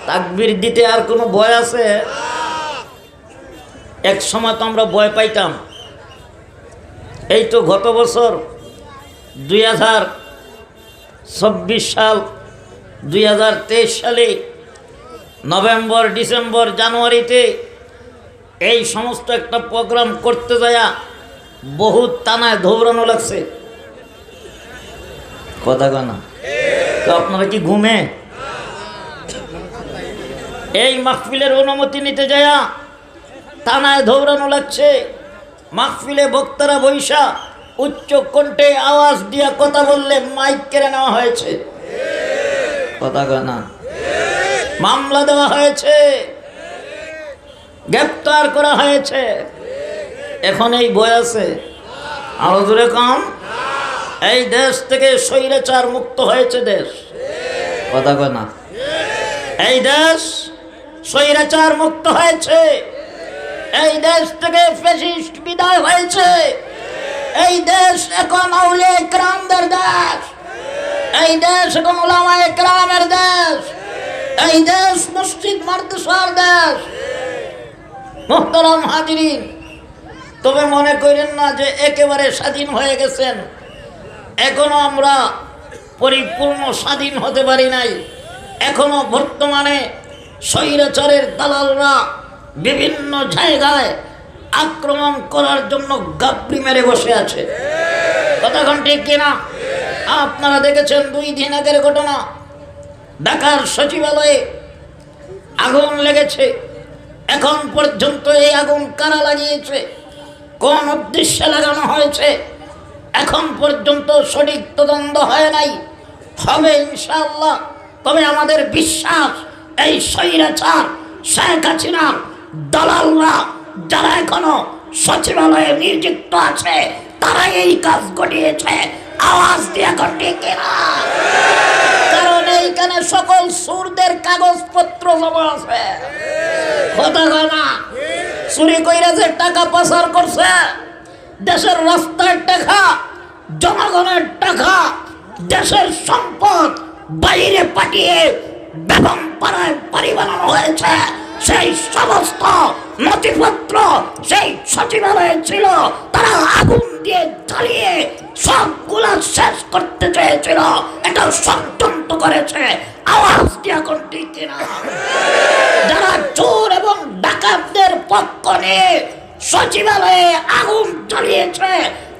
তাকবীর দিতে আর কোনো ভয় আছে? এক সময় তো আমরা ভয় পাইতাম। এই তো গত বছর 2024 সাল 2023 সালে নভেম্বর, ডিসেম্বর, জানুয়ারিতে এই সমস্ত একটা প্রোগ্রাম করতে যায়া বহুত টানায় ধৌরানো লাগছে। কথা কানা তো আপনারা কি ঘুমে? এই মাহফিলের অনুমতি নিতে যায়া টানায় ধৌরানো লাগছে। মাহফিলে বক্তারা বৈশা উচ্চ কণ্ঠে আওয়াজ দিয়া কথা বললে মাইক কেড়ে নেওয়া হয়েছে। কথা কানা মামলা দেওয়া হয়েছে, গ্রেপ্তার করা হয়েছে। এখন এই ভয় আছে? আরো জোরে কম। এই দেশ থেকে স্বৈরাচার মুক্ত হয়েছে দেশ। কথা কয় না? এই দেশ স্বৈরাচার মুক্ত হয়েছে। এই দেশ থেকে ফ্যাসিস্ট বিদায় হয়েছে। এই দেশ এখন আউলিয়া ইকরামদের দেশ। এই দেশ এখন উলামায়ে কেরামের দেশ। এই দেশ মসজিদ মাদ্রাসার দেশ। মুহতারাম হাজিরিন, তবে মনে করেন না যে একেবারে স্বাধীন হয়ে গেছেন। এখনো আমরা পরিপূর্ণ স্বাধীন হতে পারি নাই। এখনো বর্তমানে স্বৈরাচারের দালালরা বিভিন্ন জায়গায় আক্রমণ করার জন্য গাবড়ি মেরে বসে আছে। কতক্ষণ ঠিক কিনা? আপনারা দেখেছেন 2 দিন আগের ঘটনা, ঢাকার সচিবালয়ে আগুন লেগেছে। এখন পর্যন্ত এই আগুন কারা লাগিয়েছে, কোন উদ্দেশ্যে লাগানো হয়েছে, এখন পর্যন্ত সঠিক তদন্ত হয় নাই। হবে ইনশাআল্লাহ। তবে আমাদের বিশ্বাস, এই স্বৈরাচার শেখ হাসিনার দালালরা যারা এখনো সচিবালয়ে নিযুক্ত আছে তারাই এই কাজ ঘটিয়েছে। আওয়াজ দিয়ে ঘটিয়ে না, কারণ এইখানে সকল সুরদের কাগজপত্র জমা আছে। কথা কয় না? চুরি কইরা যে টাকা পাচার করছে, দেশের রাস্তার টাকা, জনগণের টাকা, দেশের সম্পদ বাইরে পাঠিয়ে বেগম পাড়ায় বাড়ি বানানো হয়েছে। সেই সমস্ত নথিপত্র সেই সচিবালয়ে ছিল। তারা আগুন দিয়ে জ্বালিয়ে সবগুলা শেষ করতে চেয়েছিল। এটা ষড়যন্ত্র করেছে। আওয়াজ দিয়া কোনটি কিনা? যারা চোর এবং ডাকাতদের পক্ষ নিয়ে সচিবালয়ে আগুন জ্বালিয়েছে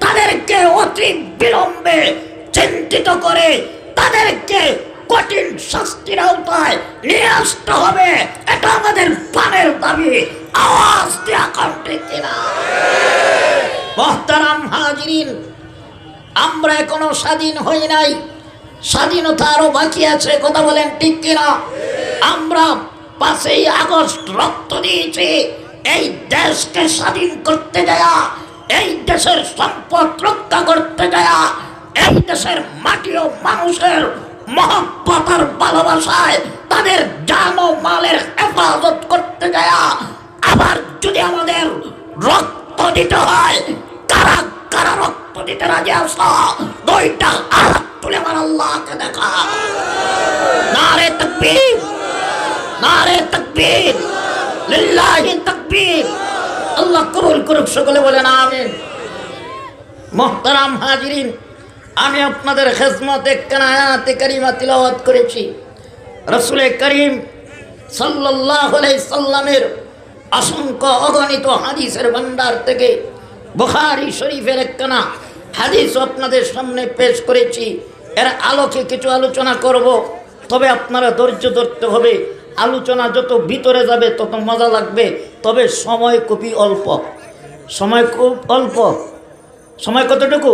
তাদেরকে অতি বিলম্বে চিন্তিত করে তাদেরকে কঠিন শাস্তির আওতায় নিয়ে আসতে হবে। এটা আমাদের প্রাণের দাবি। আওয়াজ দেয়া কোনটি কিনা? মুহতারাম হাজিরিন, আমরা এখনো স্বাধীন হই নাই। স্বাধীনতা আরো বাকি আছে। কথা বলেন ঠিক কিনা? আমরা 5ই আগস্ট রক্ত দিয়েছি এই দেশকে স্বাধীন করতে যায়া, এই দেশের সম্পদ রক্ষা করতে যায়া, এই দেশের মাটি ও মানুষের মহব্বত আর ভালোবাসায় তাদের জান ও মালের হেফাজত করতে যায়া আবার যদি আমাদের রক্ত দিতে হয়, কারা কারা রক্ত দিতে রাজি আছো? 2টা হাত তুলে আমার আল্লাহকে দেখা। নারে তাকবীর, নারে তাকবীর, লিল্লাহি তাকবীর। আল্লাহ কবুল করুক। সকলে বলেন আমিন। মুহতারাম হাজিরিন, আমি আপনাদের খেদমতে একখানা আয়াতে কারিমা তিলাওয়াত করেছি। রাসূল করিম সাল্লাল্লাহু আলাইহি সাল্লামের অসংখ্য অগণিত হাদিসের ভান্ডার থেকে বুখারী শরীফের একখানা হাদিস আপনাদের সামনে পেশ করেছি। এর আলোকে কিছু আলোচনা করব। তবে আপনারা ধৈর্য ধরতে হবে। আলোচনা যত ভিতরে যাবে তত মজা লাগবে। তবে সময় খুবই অল্প। সময় খুব অল্প। সময় কতটুকু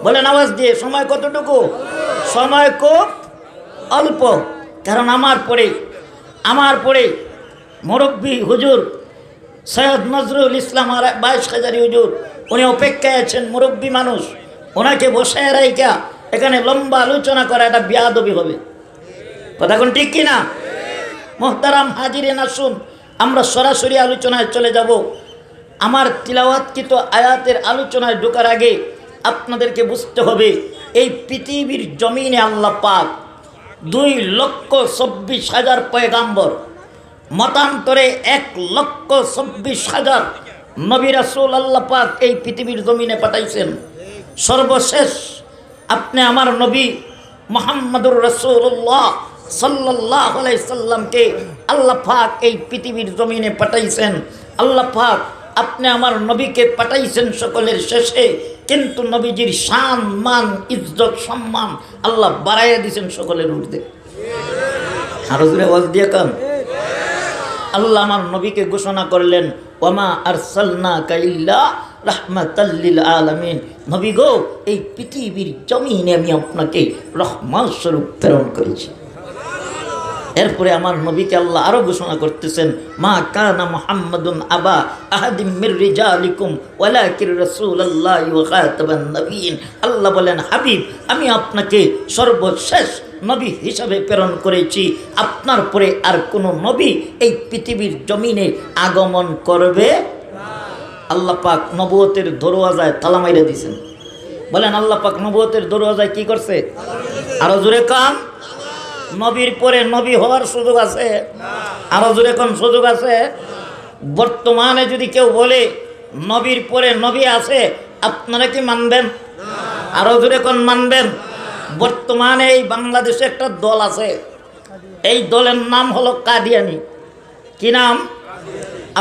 বলেন আওয়াজ দিয়ে? সময় কতটুকু? সময় খুব অল্প। কারণ আমার পরে মুরব্বী হুজুর সৈয়দ নজরুল ইসলাম 22 হাজারি হুজুর, উনি অপেক্ষায় আছেন। মুরব্বী মানুষ, ওনাকে বসায় রাইকা এখানে লম্বা আলোচনা করা এটা বেয়াদবি হবে। কথা কোন ঠিক কিনা? মুহতারাম হাজিরিন, আসুন আমরা সরাসরি আলোচনায় চলে যাব। আমার তিলাওয়াতকৃত আয়াতের আলোচনায় ঢোকার আগে আপনাদেরকে বুঝতে হবে এই পৃথিবীর জমিনে আল্লাহ পাক 2,24,000 পয়গাম্বর, মতান্তরে 1,24,000 নবী রাসূল আল্লাহ পাক এই পৃথিবীর জমিনে পাঠাইছেন। সর্বশেষ আপনি আমার নবী মুহাম্মদুর রাসূলুল্লাহ সাল্লাল্লাহু আলাইহি সাল্লামকে আল্লাহ পাক এই পৃথিবীর জমিনে পাঠাইছেন। আল্লাহ পাক আপনি আমার নবীকে পাঠাইছেন সকলের শেষে, কিন্তু নবীজির শান মান ইজ্জত সম্মান আল্লাহ বাড়াইয়া দিয়েছেন সকলের ঊর্ধ্বে। আরো জোরে আওয়াজ দিয়ে কান। আল্লাহ আমার নবীকে ঘোষণা করলেন, ওয়ামা আরসালনাকা ইল্লা রাহমাতাল লিল আলামিন। নবী গো, এই পৃথিবীর জমিনে আমি আপনাকে রহমত স্বরূপ প্রেরণ করেছি। এরপরে আমার নবীকে আল্লাহ আরো ঘোষণা করতেছেন, মা কানা মুহাম্মাদুন আবা আহাদিম মির রিজালিকুম ওয়ালাকির রাসূলুল্লাহি ওয়া খাতাবান নবিয়্যিন। আল্লাহ বলেন, হাবিব, আমি আপনাকে সর্বশেষ নবী হিসাবে প্রেরণ করেছি। আপনার পরে আর কোনো নবী এই পৃথিবীর জমিনে আগমন করবে আল্লাহ পাক নবুয়তের দরওয়াজায় তালা মাইরা দিয়েছেন। বলেন, আল্লাহ পাক নবুয়তের দরওয়াজায় কি করছে? আরো জোরে কান। নবীর পরে নবী হওয়ার সুযোগ আছে? আরো জোরে কোন সুযোগ আছে? বর্তমানে যদি কেউ বলে নবীর পরে নবী আছে, আপনারা কি মানবেন? আরো জোরে কোন মানবেন? বর্তমানে এই বাংলাদেশে একটা দল আছে, এই দলের নাম হলো কাদিয়ানি। কি নাম?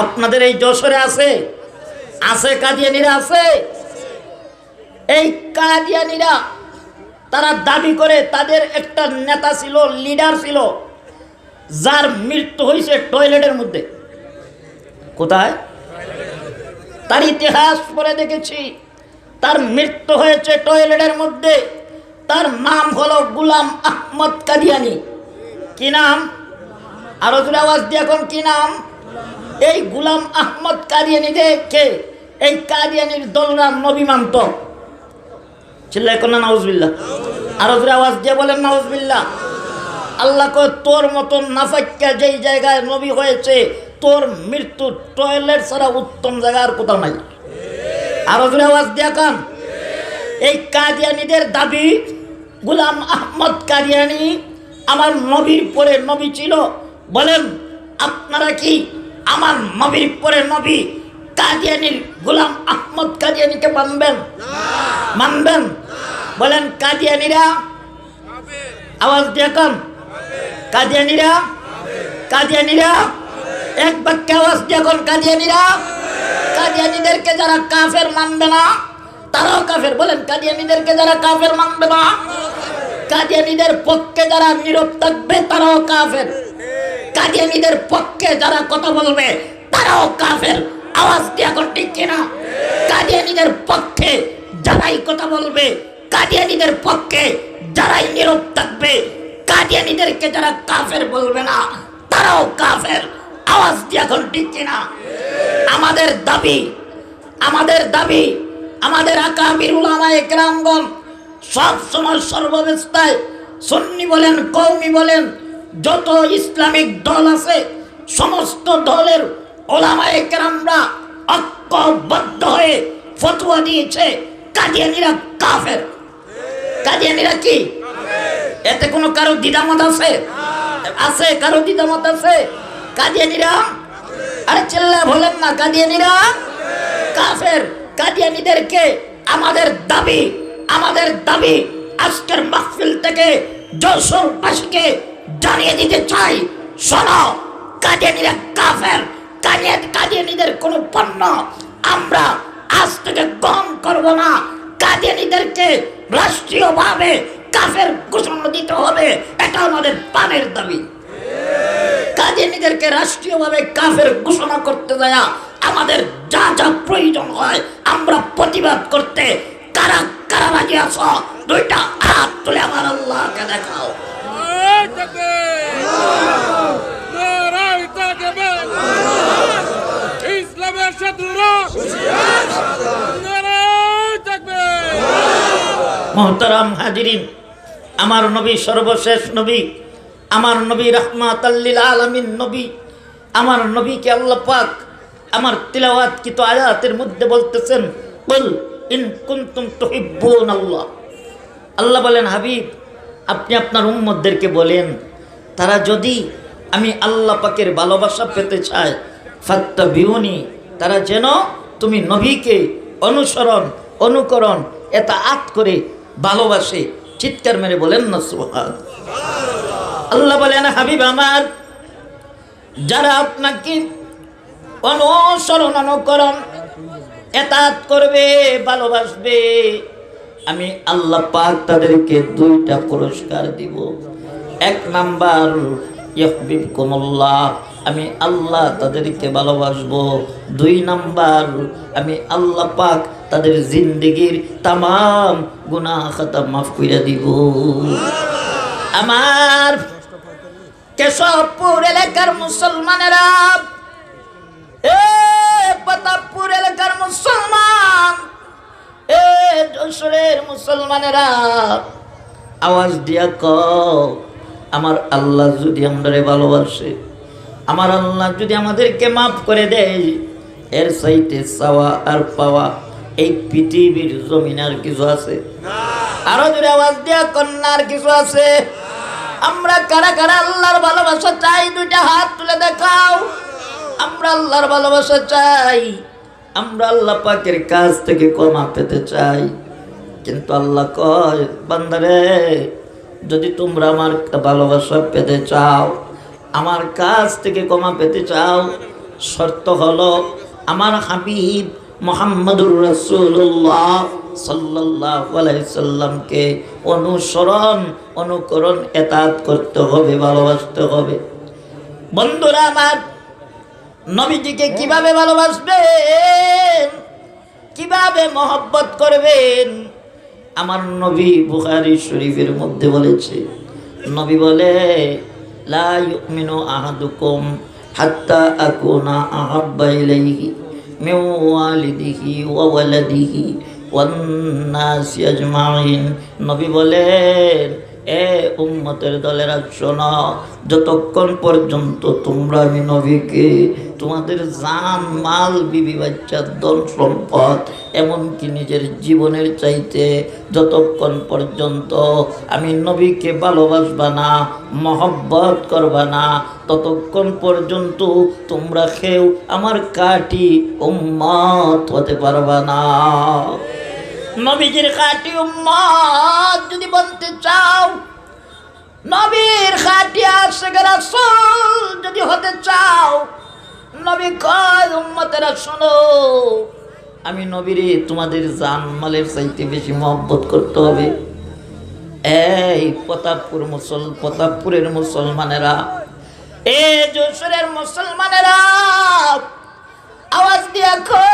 আপনাদের এই যশোরে আছে? আছে কাদিয়ানিরা আছে। এই কাদিয়ানিরা তারা দাবি করে তাদের একটা নেতা ছিল, লিডার ছিল, যার মৃত্যু হয়েছে টয়লেটের মধ্যে। কোথায়? তার ইতিহাস পড়ে দেখেছি, তার মৃত্যু হয়েছে টয়লেটের মধ্যে। তার নাম হলো গোলাম আহমদ কাদিয়ানি। কি নাম? আরো জোরে আওয়াজ দিয়ে এখন কি নাম? এই গোলাম আহমদ কাদিয়ানি কে? এই কাদিয়ানির দলরা নবী মানত। চিল্লায় কোন নাউজুবিল্লাহ। আরো জোরে আওয়াজ দিয়ে বলেন নাউজুবিল্লাহ। আল্লাহ কয়, তোর মতন নাফাক্কা যেই জায়গায় নবী হয়েছে, তোর মৃত্যু টয়লেট ছাড়া উত্তম জায়গা আর কোথাও নাই। আরো জোরে আওয়াজ দিয়ে কান। এই কাদিয়ানিদের দাবি, গোলাম আহমদ কাদিয়ানি আমার নবীর পরে নবী ছিল। বলেন, আপনারা কি আমার নবীর পরে নবী কাদিয়ানির গোলাম আহমদ কাদিয়ানিকে মানবেন? মানবেন? বলেন, কাদিয়ানিরা আওয়াজ দিয়ে কান। কাদিয়ানিরা, কাদিয়ানিরা এক বাক্যে আওয়াজ দিয়ে কান। কাদিয়ানিরা, কাদিয়ানিদেরকে যারা কাফের মানবে না তারাও কাফের। বলেন, কাদিয়ানিদেরকে যারা কাফের মানবে না, কাদিয়ানিদের পক্ষে যারা নীরব থাকবে তারাও কাফের। কাদিয়ানিদের পক্ষে যারা কথা বলবে তারাও কাফের। আওয়াজ দিয়ে এখন ঠিক কিনা? কাদিয়ানিদের পক্ষে যারাই কথা বলবে, কাদিয়ানিদের পক্ষে যারাই নীরব থাকবে, কাদিয়ানিদেরকে যারা কাফের বলবে না তারাও কাফের। আওয়াজ দিয়ে এখন ঠিক কিনা? আমাদের দাবি, আমাদের দাবি, আমাদের আকাবির উলামায়ে কেরামগণ সব সময় সর্বাবস্থায় সুন্নি বলেন, কওমি বলেন, যত ইসলামিক দল আছে সমস্ত দলের উলামায়ে কেরামরা ঐক্যবদ্ধ হয়ে ফতোয়া দিয়েছে কাদিয়ানিরা কাফের। কাদিয়ানিরা কি? এতে কোনো কারো দ্বিধামত আছে? আছে? কারো দ্বিধামত আছে? কাদিয়ানিরা, আরে চিল্লায় বলেন না, কাদিয়ানিরা কাফের। কাদিয়ানিদেরকে আমাদের দাবি, আমাদের দাবি আজকের মাহফিল থেকে যশোরবাসীকে জানিয়ে দিতে চাই, শোনো, কাদিয়ানিরা কাফের। কাদিয়ানিদের কোনো পণ্য আমরা আজ থেকে গ্রহণ করব না। কাদিয়ানিদেরকে রাষ্ট্রীয়ভাবে কাফের ঘোষণা দিতে হবে, এটা আমাদের প্রাণের দাবি। কাদিয়ানিদেরকে রাষ্ট্রীয়ভাবে কাফের ঘোষণা করতে দেয়া আমাদের যা যা প্রয়োজন হয় আমরা প্রতিবাদ করতে কারা কারা রাজি আছো? দুইটা হাত তুলে আমার আল্লাহকে দেখাও। ইসলামের শত্রুরা মুহতারাম হাজিরিন, আমার নবী সর্বশেষ নবী, আমার নবী রাহমাতাল লিল আলামিন নবী, আমার নবীকে আল্লাহ পাক আমার তিলাওয়াতকৃত আয়াতের মধ্যে বলতেছেন, কুল ইন কুনতুম তুহিব্বুনাল্লাহ। আল্লাহ বলেন, হাবিব, আপনি আপনার উম্মতদেরকে বলেন, তারা যদি আমি আল্লাহ পাকের ভালোবাসা পেতে চায়, ফাত্তাবিউনি, তারা যেন তুমি নবীকে অনুসরণ অনুকরণ এতাআত করে ভালোবাসে। চিৎকার মেরে বলেন না সুবহান। আল্লাহ বলেন, হাবিব আমার, যারা আপনাকে অনুসরণ অনুকরণ এতাআত করবে, ভালোবাসবে, আমি আল্লাহ পাক তাদেরকে দুইটা পুরস্কার দিব। এক নাম্বার, ইউহিব্বুকুমুল্লাহ, আমি আল্লাহ তাদেরকে ভালোবাসবো। দুই নাম্বার, আমি আল্লাহ পাক তাদের জিন্দেগির তামাম গুনাহ খাতা মাফ করে দিব। আমার কেশবপুর এলাকার মুসলমানেরা, এ প্রতাপপুর এলাকার মুসলমান, এ যশোরের মুসলমানেরা, আওয়াজ দিয়া কও, আমার আল্লাহ যদি আমাদের ভালোবাসে, আমার আল্লাহ যদি আমাদেরকে মাফ করে দেয়, এর চাইতে চাওয়া আর পাওয়া এই পৃথিবীর জমিন আর কিছু আছে? আরো জোরে আওয়াজ দিয়া কন্যার কিছু আছে? আমরা কারা কারা আল্লাহর ভালোবাসা চাই? দুইটা হাত তুলে দেখাও। আমরা আল্লাহর ভালোবাসা চাই, আমরা আল্লাহ পাকের কাছ থেকে ক্ষমা পেতে চাই। কিন্তু আল্লাহ কয়, বান্দারে, যদি তোমরা আমার ভালোবাসা পেতে চাও, আমার কাছ থেকে ক্ষমা পেতে চাও, শর্ত হলো আমার হাবিব মুহাম্মদুর রাসূলুল্লাহ সাল্লাল্লাহু আলাইহি সাল্লামকে অনুসরণ অনুকরণ এতাআত করতে হবে, ভালোবাসতে হবে। বন্ধুরা আমার, নবীজিকে কিভাবে ভালোবাসবেন, কিভাবে মহব্বত করবেন? আমার নবী বুখারী শরীফের মধ্যে বলেছে, নবী বলে, লা ইউমিনু আহাদুকুম হাত্তা আকুনা আহাব্বা ইলাইহি মিন ওয়ালিদিহি ওয়া ওয়ালাদিহি ওয়ান নাসি আজমাইন। নবী বলেন, এ উম্মতের দলেরা শোনো, যতক্ষণ পর্যন্ত তোমরা আমি নবীকে তোমাদের জান মাল বিবি বাচ্চা ধন সম্পদ এমনকি নিজের জীবনের চাইতে যতক্ষণ পর্যন্ত আমি নবীকে ভালোবাসবা না, মহব্বত করবা না, ততক্ষণ পর্যন্ত তোমরা কেউ আমার কাটি উম্মত হতে পারবা না। নবীজির খাঁটি উম্মত যদি বলতে চাও, নবীর খাঁটি আশিক রাসূল যদি হতে চাও, নবী কয়, উম্মতেরা শোনো, আমি নবীরে তোমাদের জান মালের চাইতে বেশি মহব্বত করতে হবে। এই প্রতাপপুরের মুসলমানেরা, এ যশোরের মুসলমানেরা, আওয়াজ দিয়া কো,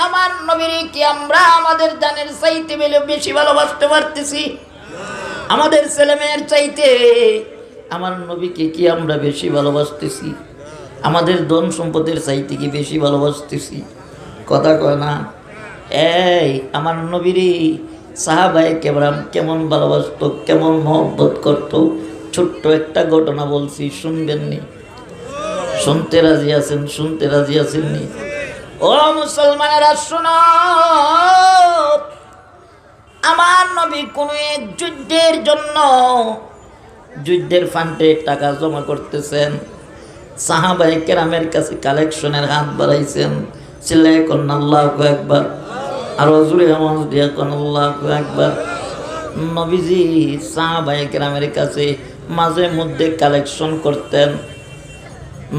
আমার নবীরে কি আমরা আমাদের জানের চাইতে বেশি ভালোবাসতে পারতেছি? আমাদের ছেলে মেয়ের চাইতে আমার নবীকে কি আমরা বেশি ভালোবাসতেছি? আমাদের ধন সম্পদের চাইতে কি বেশি ভালোবাসতেছি? কথা কয় না? এই আমার নবীরে সাহাবায়ে কেরাম কেমন ভালোবাসতো, কেমন মহব্বত করতো, ছোট্ট একটা ঘটনা বলছি, শুনবেননি? শুনতে রাজি আছেন? শুনতে রাজি আছেননি? ও মুসলমানেরা শোনো, আমার নবী কোন এক যুদ্ধের জন্য যুদ্ধের ফান্ডে টাকা জমা করতেছেন, সাহাবায়ে কেরামের কাছে কালেকশনের হাত বাড়াইছেন। চিল্লায়ে কোন আল্লাহু আকবার, আর হুজুরে আওয়াজ দিয়া কোন আল্লাহু আকবার। নবীজি সাহাবায়ে কেরামের কাছে মাঝে মধ্যে কালেকশন করতেন।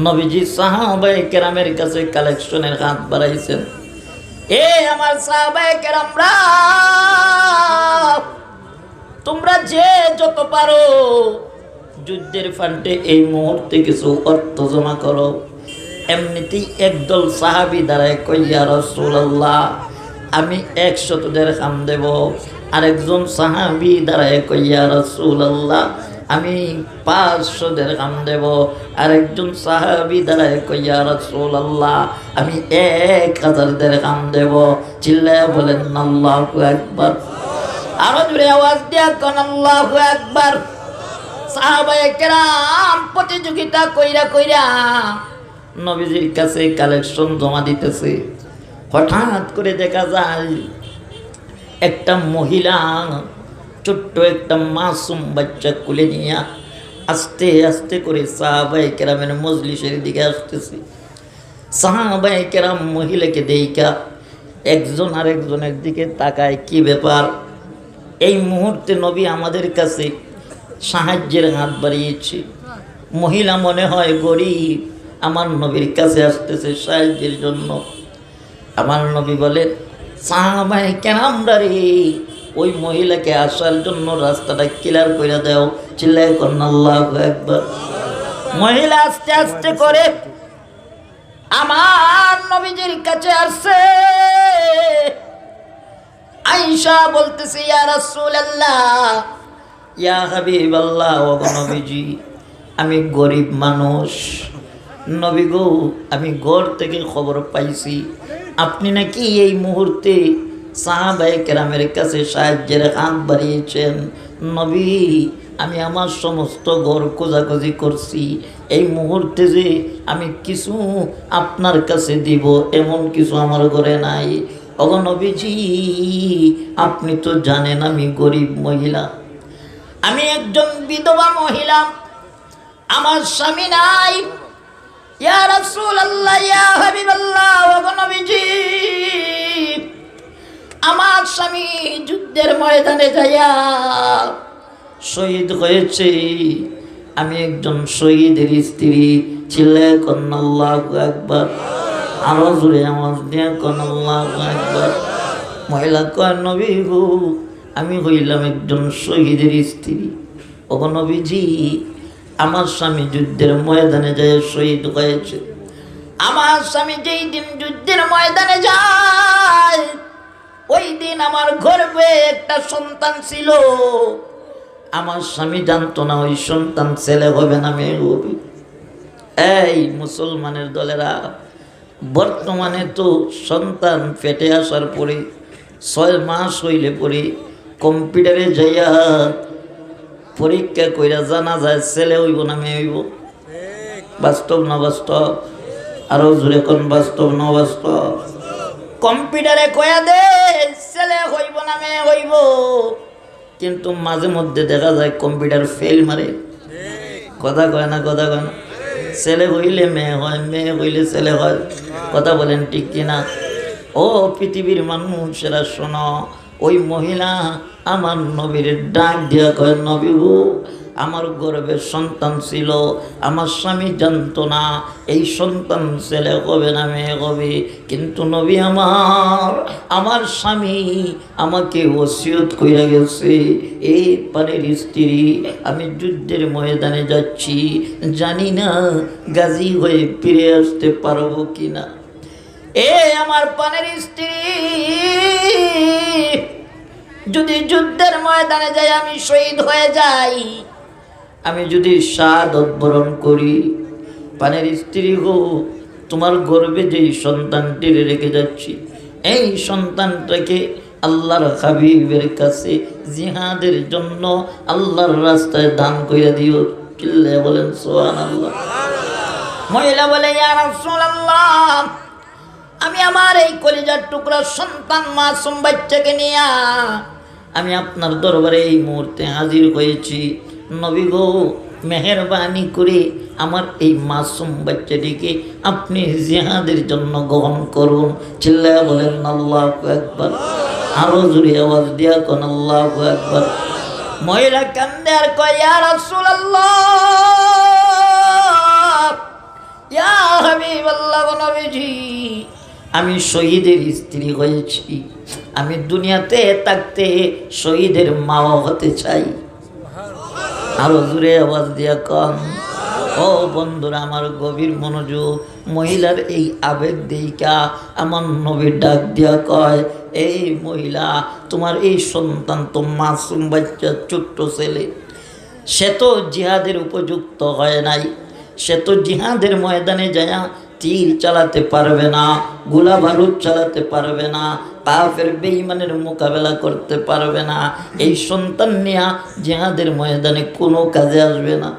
নবীজি সাহাবায়ে কেরামের কাছে কালেকশনের হাত বাড়াইছেন। এ আমার সাহাবায়ে কেরামরা, তোমরা যে যত পারো যুদ্ধের ফান্ডে এই মুহূর্তে কিছু অর্থ জমা করো। এমনিতেই একদল সাহাবী দাঁড়ায় কই, ইয়া রাসূলুল্লাহ, আমি 100 দিরহাম দেব। আরেকজন সাহাবী দাঁড়ায় কই, ইয়া রাসূলুল্লাহ, আমি 500 দিরহাম দেব। আরেকজন সাহাবী দাঁড়ায় কই, ইয়া রাসূলুল্লাহ, আমি 1000 দিরহাম দেব। চিল্লায়া বলেন আল্লাহু আকবার। আরো জোরে আওয়াজ দিয়া কোন আল্লাহু আকবার। সাহাবায়ে কেরাম প্রতিযোগিতা কইরা নবীজির কাছে কালেকশন জমা দিতেছে। হঠাৎ করে দেখা যায় একটা মহিলা ছোট্ট একটা মাসুম বাচ্চা কোলে নিয়ে আস্তে আস্তে করে সাহাবায়ে কেরামের মজলিসের দিকে আসতেছে। সাহাবায়ে কেরাম মহিলাকে দেইখা একজন আরেকজনের দিকে তাকায়, কি ব্যাপার? এই মুহূর্তে নবী আমাদের কাছে সাহায্যের হাত বাড়িয়েছে। মহিলা মনে হয় গরিব, আমার নবীর কাছে আসতেছে সাহায্যের জন্য। আমার নবী বলেন, সাহাবায়ে কেরামরা রে, ওই মহিলাকে আসার জন্য রাস্তাটা ক্লিয়ার করে দাও। চিল্লায় করেন আল্লাহু আকবার। মহিলা আস্তে আস্তে করে আমার নবীজির কাছে আসছে। আয়েশা বলতেছে, ইয়া রাসূলুল্লাহ, ইয়া হাবিবাল্লাহ, ও নবীজি, আমি গরিব মানুষ। নবী গো, আমি ঘর থেকে খবর পাইছি আপনি নাকি এই মুহূর্তে সাহাবায়ে কেরামের কাছে সাহায্যের হাত বাড়িয়েছেন। নবী, আমি আমার সমস্ত ঘর খোঁজাখুঁজি করছি, এই মুহূর্তে যে আমি কিছু আপনার কাছে দিব এমন কিছু আমার ঘরে নাই। ওগো নবীজি, আপনি তো জানেন আমি গরিব মহিলা, আমি একজন বিধবা মহিলা, আমার স্বামী নাই। ইয়া রাসূলুল্লাহ, ইয়া হাবিবাল্লাহ, ওগো নবীজি, আমার স্বামী যুদ্ধের ময়দানে যাইয়া শহীদ হয়েছে, আমি একজন শহীদের স্ত্রী। চিল্লায় কোন আল্লাহু আকবার। আরো জোরে আওয়াজ দিয়ে কোন আল্লাহু আকবার। মহিলা কয়, নবী গো, আমি হইলাম একজন শহীদের স্ত্রী। ওগো নবীজি, আমার স্বামী যুদ্ধের ময়দানে যায় শহীদ হয়েছে। আমার স্বামী যেই দিন যুদ্ধের ময়দানে যায়, ওই দিন আমার গর্ভে একটা সন্তান ছিল। আমার স্বামী জানতো না ওই সন্তান ছেলে হবে না মেয়ে হবে। এই মুসলমানের দলেরা, বর্তমানে তো সন্তান পেটে আসার পরে 6 মাস হইলে পরে কম্পিউটারে যাইয়া পরীক্ষা কইরা জানা যায় ছেলে হইব না মেয়ে হইব। বাস্তব না বাস্তব? আরো জোরে কোন বাস্তব না বাস্তব? কম্পিউটারে কয়া দে ছেলে হইব না মেয়ে হইব, কিন্তু মাঝে মধ্যে দেখা যায় কম্পিউটার ফেল মারে। কথা কয় না? কথা কয় না? ছেলে হইলে মেয়ে হয়, মেয়ে হইলে ছেলে হয়। কথা বলেন ঠিক কিনা? ও পৃথিবীর মানুষেরা শোনো, ওই মহিলা আমার নবীর ডাক দিয়া কয়, নবী গো, আমার গর্ভে সন্তান ছিল, আমার স্বামী জানতো না এই সন্তান ছেলে হবে না মেয়ে হবে, কিন্তু নবী আমার স্বামী আমাকে ওসিয়ত কইরা গেছে, এই পানের স্ত্রী, আমি যুদ্ধের ময়দানে যাচ্ছি, জানি না গাজী হয়ে ফিরে আসতে পারবো কিনা। এ আমার পানের স্ত্রী, যদি যুদ্ধের ময়দানে যাই আমি শহীদ হয়ে যাই, আমি যদি শাহাদত বরণ করি, পানের স্ত্রী গো, তোমার গর্ভে যেই সন্তানটি রেখে যাচ্ছি, এই সন্তানটাকে আল্লাহর হাবিবের কাছে জিহাদের জন্য আল্লাহর রাস্তায় দান কইরা দিও। চিল্লায়া বলেন সুবহানাল্লাহ। মহিলা বলে, ইয়া রাসূলুল্লাহ, আমি আমার এই কলিজার টুকরা সন্তান মাসুম বাচ্চাকে নিয়ে আমি আপনার দরবারে এই মুহূর্তে হাজির হয়েছি। নবী গো, মেহেরবানি করে আমার এই মাসুম বাচ্চাটিকে আপনি জিহাদের জন্য গ্রহণ করুন। চিল্লায়া বলেন আল্লাহু আকবার। আরো জোরে আওয়াজ দিয়া কোন আল্লাহু আকবার। মহিলা কান্দে আর কয়, ইয়া রাসূলুল্লাহ, ইয়া হাবিবাল্লাহ, নবীজি, আমি শহীদের স্ত্রী হয়েছি, আমি দুনিয়াতে থাকতে শহীদের মাও হতে চাই। আরো জোরে আওয়াজ দিয়া কন। ও বন্ধুরা, আমার গভীর মনোযোগ। মহিলার এই আবেগ দেইকা আমার নবী ডাক দিয়া কয়, এই মহিলা, তোমার এই সন্তান তো মাসুম বাচ্চা, ছোট্ট ছেলে, সে তো জিহাদের উপযুক্ত হয় নাই, সে তো জিহাদের ময়দানে যায় তীর চালাতে পারবে না, গোলা বারুদ চালাতে পারবে না, কাফের বেঈমানের মোকাবেলা করতে পারবে না। এই সন্তান নিয়ে জিহাদের ময়দানে কোনো কাজে আসবে না।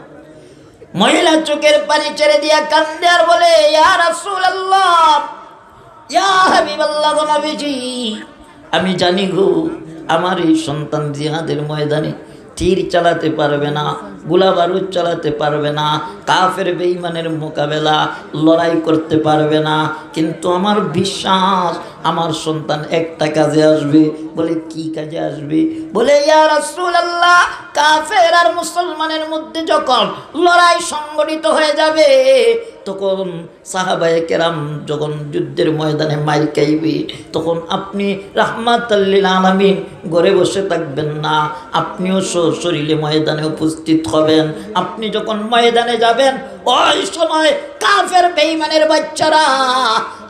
মহিলা চোখের পানি ছেড়ে দিয়া কান্দে আর বলে, ইয়া রাসূলুল্লাহ, ইয়া হাবিবাল্লাহ, নবীজি, আমি জানি গো আমার এই সন্তান জিহাদের ময়দানে তীর চালাতে পারবে না, গোলা বারুদ চালাতে পারবে না, কাফের বেঈমানের মোকাবেলা লড়াই করতে পারবে না, কিন্তু আমার বিশ্বাস আমার সন্তান একটা কাজে আসবে। বলে কি কাজে আসবে? বলে ইয়া রাসূলুল্লাহ, কাফের আর মুসলমানের মধ্যে যখন লড়াই সংগঠিত হয়ে যাবে, তখন সাহাবায়ে কেরাম যখন যুদ্ধের ময়দানে মার খাইবে, তখন আপনি রাহমাতাল লিল আলামিন ঘরে বসে থাকবেন না, আপনিও সশরীরে ময়দানে উপস্থিত হবেন। আপনি যখন ময়দানে যাবেন, ওই সময় কাফের বেঈমানের বাচ্চারা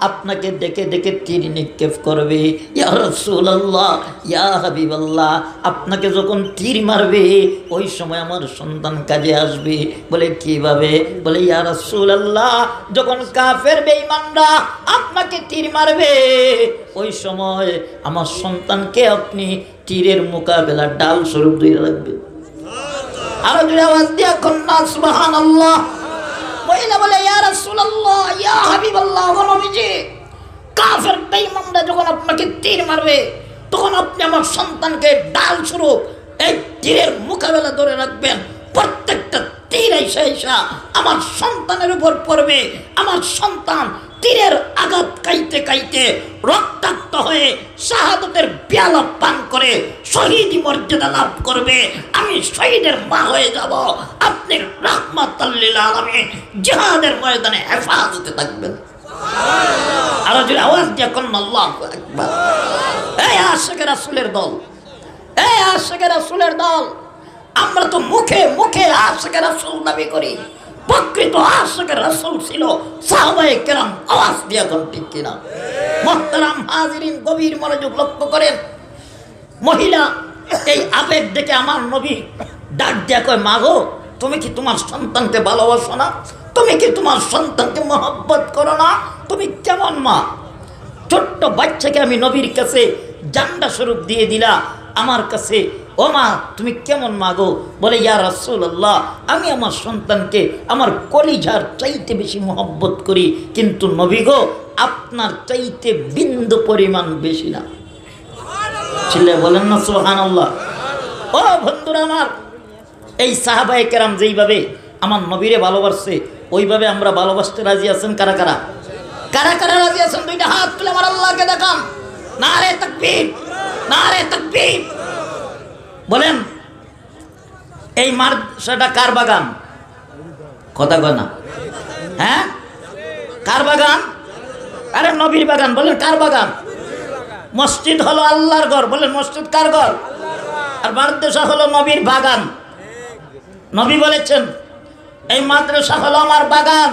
আপনাকে ডেকে ডেকে তীর নিক্ষেপ করবে। ইয়া রাসূলুল্লাহ, ইয়া হাবিবাল্লাহ, আপনাকে যখন তীর মারবে ওই সময় আমার সন্তান কাজে আসবে। বলে কিভাবে? বলে ইয়া রাসূলুল্লাহ, যখন কাফের বেঈমানরা আপনাকে তীর মারবে ওই সময় আমার সন্তানকে আপনি তীরের মোকাবেলা ডাল স্বরূপ ধরে রাখবেন। আরো জোরে আওয়াজ দিয়া কন্যা সুবহানাল্লাহ। মহিলা বলে ইয়া রাসূলুল্লাহ, ইয়া হাবিবাল্লাহ, ও নবীজি, কাফের বেঈমানরা যখন আপনাকে তীর মারবে তখন আপনি আমার সন্তানকে ডাল স্বরূপ এই তীরের মোকাবেলা ধরে রাখবেন। প্রত্যেকটা তীর এসে আমার সন্তানের উপর পড়বে, আমার সন্তান তীরের আঘাত খাইতে খাইতে রক্তাক্ত হয়ে শাহাদাতের পেয়ালা পান করে শহীদি মর্যাদা লাভ করবে। আমি শহীদের মা হয়ে যাব, আপনি রাহমাতাল লিল আলামিন জিহাদের ময়দানে হেফাজতে থাকবেন। আরো জোরে আওয়াজ দিয়ে কোন আল্লাহু আকবার। এই আশিকে রাসূলের দল, এই আশিকে রাসূলের দল, আমরা তো মুখে মুখে আশিকে রাসূল দাবি করি, প্রকৃত আশিকে রাসূল ছিল সাহাবায়ে কেরাম। আওয়াজ দিয়ে কোন ঠিক কিনা? মুহতারাম হাজিরিন, গভীর মনোযোগ লক্ষ্য করেন। মহিলা এই আবেগ দেখে আমার নবী ডাক দিয়া কয়, মা গো, তুমি কি তোমার সন্তানকে ভালোবাসো না? তুমি কি তোমার সন্তানকে মহব্বত করো না? তুমি কেমন মা? ছোট্ট বাচ্চাকে আমি নবীর কাছে জান্ডা স্বরূপ দিয়ে দিলা, আমার কাছে ও মা তুমি কেমন মা গো? বলে ইয়া রাসূলুল্লাহ, আমি আমার সন্তানকে আমার কলিজার চাইতে বেশি মহব্বত করি, কিন্তু নবী গো আপনার চাইতে বিন্দু পরিমাণ বেশি না। ছিলে বলেন না সুবহানাল্লাহ। ও বন্ধুরা আমার, এই সাহাবায়ে কেরাম যেইভাবে আমার নবীরে ভালোবাসছে ওইভাবে আমরা ভালোবাসতে রাজি আছেন? কারা কারা কারা কারা রাজি আছেন? দুইটা হাত তুলে আমার আল্লাহকে দেখান। নারে তাকবীর, নারে তাকবীর। বলেন এই মাদ্রাসাটা কার বাগান? কথা কয় না, হ্যাঁ কার বাগান? আরে নবীর বাগান। বলেন কার বাগান? মসজিদ হলো আল্লাহর ঘর। বলেন মসজিদ কার ঘর? আর মাদ্রাসা হলো নবীর বাগান। নবী বলেছেন এই মাদ্রাসা হলো আমার বাগান,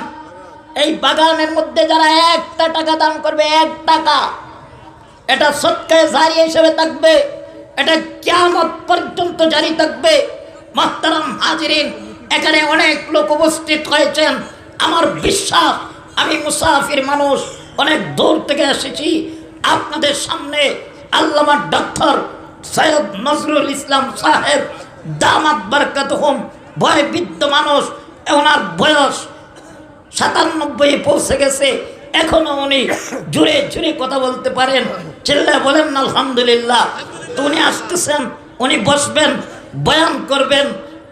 এই বাগানের মধ্যে যারা একটা টাকা দান করবে, 1 টাকা, এটা সদকায়ে জারিয়া হিসেবে থাকবে, এটা কিয়ামত পর্যন্ত জারি থাকবে। মুহতারাম হাজিরিন, এখানে অনেক লোক উপস্থিত হয়েছেন। আমার বিশ্বাস আমি মুসাফির মানুষ, অনেক দূর থেকে এসেছি আপনাদের সামনে। আল্লামা ডক্টর সৈয়দ নজরুল ইসলাম সাহেব দামাত বারাকাতুহুম, বয়বৃদ্ধ মানুষ, ওনার বয়স 97 পৌঁছে গেছে, এখনো উনি জুড়ে জুড়ে কথা বলতে পারেন। চিল্লায় বলেন না আলহামদুলিল্লাহ। তো উনি আসতেছেন, উনি বসবেন, বয়ান করবেন।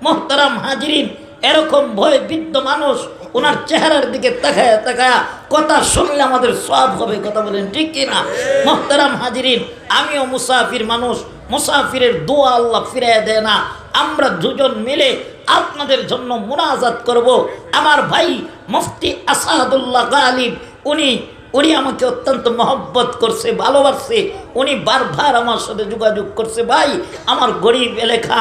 মুহতারাম হাজিরিন, এরকম বয়বৃদ্ধ মানুষ ওনার চেহারার দিকে তাকায়া তাকায়া কথা শুনলে আমাদের সওয়াব হবে। কথা বলেন ঠিক কিনা? মুহতারাম হাজিরিন, আমিও মুসাফির মানুষ, মুসাফিরের দোয়া আল্লাহ ফিরিয়ে দেয় না। আমরা দুজন মিলে আপনাদের জন্য মুনাজাত করব। আমার ভাই মুফতি আসাদুল্লাহ গালিব, উনি আমাকে অত্যন্ত মহব্বত করছে, ভালোবাসছে। উনি বারবার আমার সাথে যোগাযোগ করছে, ভাই আমার গরিব এলাকা,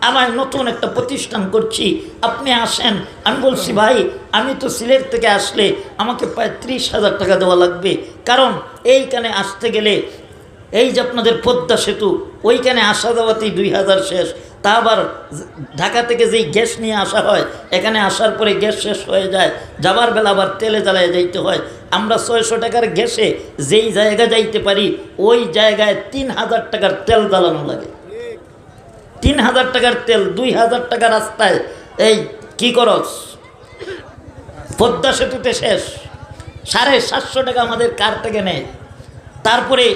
আমার নতুন একটা প্রতিষ্ঠান করছি, আপনি আসেন। আমি বলছি ভাই আমি তো সিলেট থেকে আসলে আমাকে প্রায় 30,000 টাকা দেওয়া লাগবে, কারণ এইখানে আসতে গেলে এই যে আপনাদের পদ্মা সেতু, ওইখানে আসা যাওয়াতেই 2,000 শেষ। তা আবার ঢাকা থেকে যেই গ্যাস নিয়ে আসা হয়, এখানে আসার পরে গ্যাস শেষ হয়ে যায়, যাবার বেলা আবার তেলে জ্বালায় যাইতে হয়। আমরা 600 টাকার গ্যাসে যেই জায়গা যাইতে পারি ওই জায়গায় 3,000 টাকার তেল জ্বালানো লাগে। 3,000 টাকার তেল, 2,000 টাকা রাস্তায় এই কি করস, পদ্মা সেতুতে শেষ। 750 টাকা আমাদের কার থেকে নেয়। তারপরে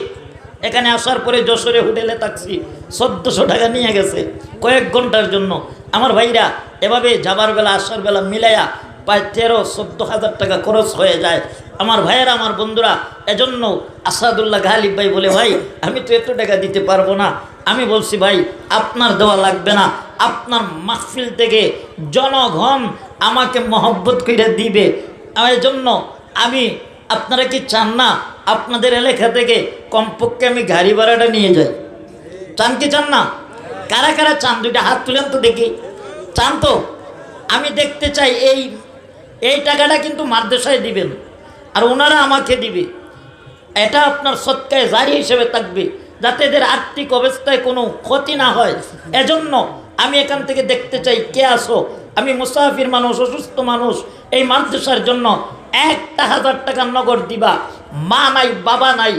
এখানে আসার পরে যশোরে হোটেলে থাকছি, 1400 টাকা নিয়ে গেছে কয়েক ঘন্টার জন্য। আমার ভাইরা এভাবে যাবার বেলা আসার বেলা মিলাইয়া প্রায় 13-14 হাজার টাকা খরচ হয়ে যায়। আমার ভাইয়েরা, আমার বন্ধুরা, এজন্য আসাদুল্লাহ গালিব ভাই বলে, ভাই আমি তো এত টাকা দিতে পারবো না। আমি বলছি, ভাই আপনার দেওয়া লাগবে না, আপনার মাহফিল থেকে জনগণ আমাকে মহব্বত করে দিবে। এই জন্য আমি, আপনারা কি চান না আপনাদের এলাকা থেকে কমপক্ষে আমি গাড়ি ভাড়াটা নিয়ে যাই? চান কি চান না? কারা কারা চান? দুইটা হাত তুলেন তো দেখি। চান তো? আমি দেখতে চাই এই টাকাটা কিন্তু মাদ্রাসায় দিবেন আর ওনারা আমাকে দিবে। এটা আপনার সৎকায় জারি হিসেবে থাকবে, যাতে এদের আর্থিক অবস্থায় কোনো ক্ষতি না হয়। এজন্য আমি এখান থেকে দেখতে চাই কে আসো। আমি মুসাফির মানুষ, অসুস্থ মানুষ, এই মাদ্রাসার জন্য 1000 টাকা নগদ দিবা। মা নাই, বাবা নাই,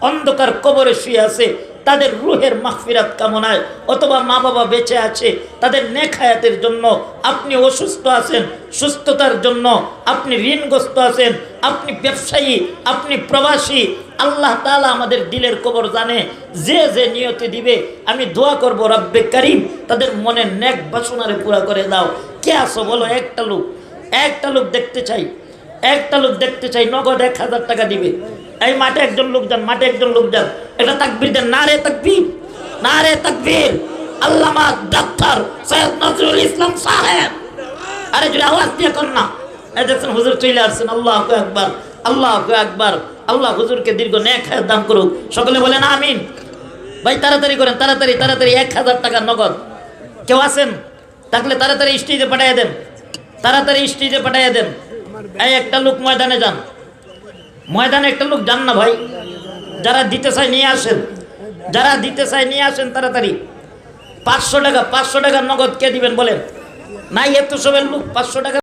অন্ধকার কবরে শুয়ে আছে, তাদের রুহের মাগফিরাত কামনায়, অথবা মা বাবা বেঁচে আছে তাদের নেক হায়াতের জন্য, আপনি অসুস্থ আছেন সুস্থতার জন্য, আপনি ঋণগ্রস্ত আছেন, আপনি ব্যবসায়ী, আপনি প্রবাসী, আল্লাহ তাআলা আমাদের দিলের কবর জানে। যে যে নিয়তে দিবে আমি দোয়া করব, রব্বে কারীম তাদের মনের নেক বাসনারে পুরা করে দাও। কে আসো বলো? একটা লোক দেখতে চাই, একটা লোক দেখতে চাই, নগদ 1000 টাকা দিবে। এই মাঠে একজন লোক যান, মাঠে একজন লোক যান, এটা তাকবীর দেন, নারে তাকবীর, নারে তাকবীর। আল্লামা ডাক্তার সৈয়দ নজরুল ইসলাম সাহেব, আরে যদি আওয়াজ দিয়ে কর না। এই দেখছেন হুজুর চলে আসছেন, আল্লাহু আকবার, আল্লাহু আকবার। আল্লাহ হুজুরকে দীর্ঘ নেক হায়াত দান করুক, সকলে বলেন আমিন। ভাই তাড়াতাড়ি করেন, তাড়াতাড়ি তাড়াতাড়ি, 1000 টাকা নগদ। কেউ আছেন থাকলে তাড়াতাড়ি স্টেজে পাঠিয়ে দেন, তাড়াতাড়ি স্টেজে পাঠিয়ে দেন। এই একটা লোক ময়দানে যান, ময়দানে একটা লোক যান না ভাই, যারা দিতে চায় নিয়ে আসেন, যারা দিতে চায় নিয়ে আসেন তাড়াতাড়ি। 500 টাকা, 500 টাকা নগদ কে দিবেন বলেন? নাই এত সবের লোক, 500 টাকা